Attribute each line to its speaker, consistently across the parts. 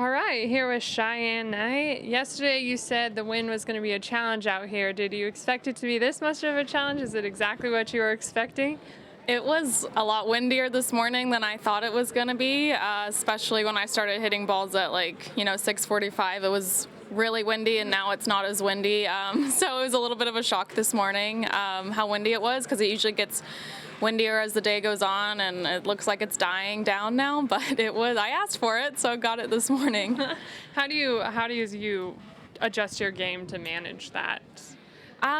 Speaker 1: All right, here with Cheyenne Knight. Yesterday you said the wind was going to be a challenge out here. Did you expect it to be this much of a challenge? Is it exactly what you were expecting?
Speaker 2: It was a lot windier this morning than I thought it was going to be, especially when I started hitting balls at 6:45. It was really windy, and now it's not as windy. So it was a little bit of a shock this morning how windy it was, because it usually gets windier as the day goes on, and it looks like it's dying down now. But I asked for it, so I got it this morning.
Speaker 1: How do you adjust your game to manage that?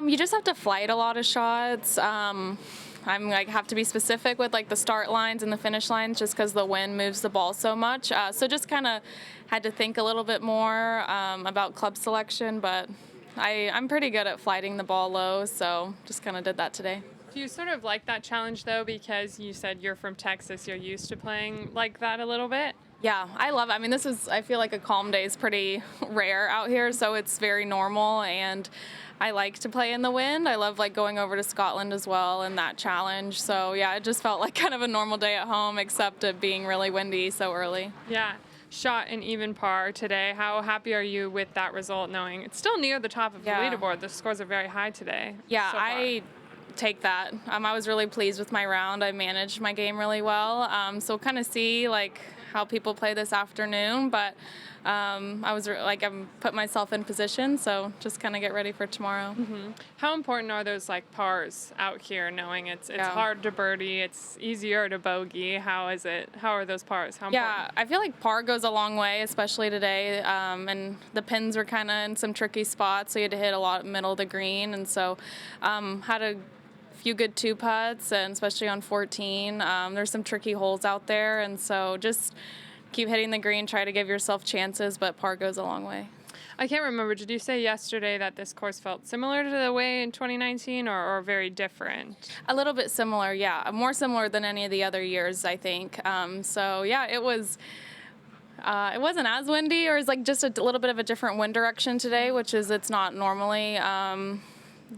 Speaker 2: You just have to flight a lot of shots. Have to be specific with the start lines and the finish lines, just because the wind moves the ball so much. So just kind of had to think a little bit more about club selection, but I'm pretty good at flighting the ball low, so just kind of did that today.
Speaker 1: Do you sort of like that challenge though, because you said you're from Texas, you're used to playing like that a little bit?
Speaker 2: Yeah, I love it. I mean, I feel like a calm day is pretty rare out here, so it's very normal, and I like to play in the wind. I love going over to Scotland as well and that challenge. So yeah, it just felt like kind of a normal day at home, except it being really windy so early.
Speaker 1: Yeah. Shot an even par today. How happy are you with that result, knowing it's still near the top of the leaderboard? The scores are very high today.
Speaker 2: Yeah,
Speaker 1: so
Speaker 2: I take that. I was really pleased with my round. I managed my game really well. So kind of see how people play this afternoon, but I'm put myself in position, so just kind of get ready for tomorrow.
Speaker 1: Mm-hmm. How important are those pars out here, knowing it's hard to birdie, it's easier to bogey? How are those pars? How important?
Speaker 2: Yeah, I feel like par goes a long way, especially today, and the pins were kind of in some tricky spots, so you had to hit a lot middle of the green, and so had a few good two putts, and especially on 14. There's some tricky holes out there, and so just keep hitting the green, try to give yourself chances, but par goes a long way.
Speaker 1: I can't remember, did you say yesterday that this course felt similar to the way in 2019 or very different?
Speaker 2: A little bit similar, yeah. More similar than any of the other years, I think. So yeah, it wasn't as windy, or it's just a little bit of a different wind direction today, which is it's not normally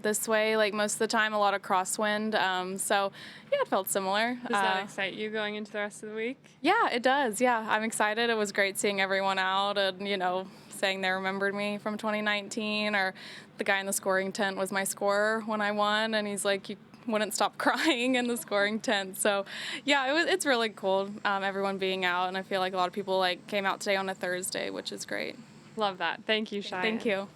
Speaker 2: this way, most of the time, a lot of crosswind. So yeah, it felt similar.
Speaker 1: Does that excite you going into the rest of the week?
Speaker 2: Yeah, it does. Yeah, I'm excited. It was great seeing everyone out and, saying they remembered me from 2019, or the guy in the scoring tent was my scorer when I won, and he's like, you wouldn't stop crying in the scoring tent. So yeah, it's really cool, everyone being out, and I feel like a lot of people came out today on a Thursday, which is great.
Speaker 1: Love that. Thank you, Cheyenne.
Speaker 2: Thank you.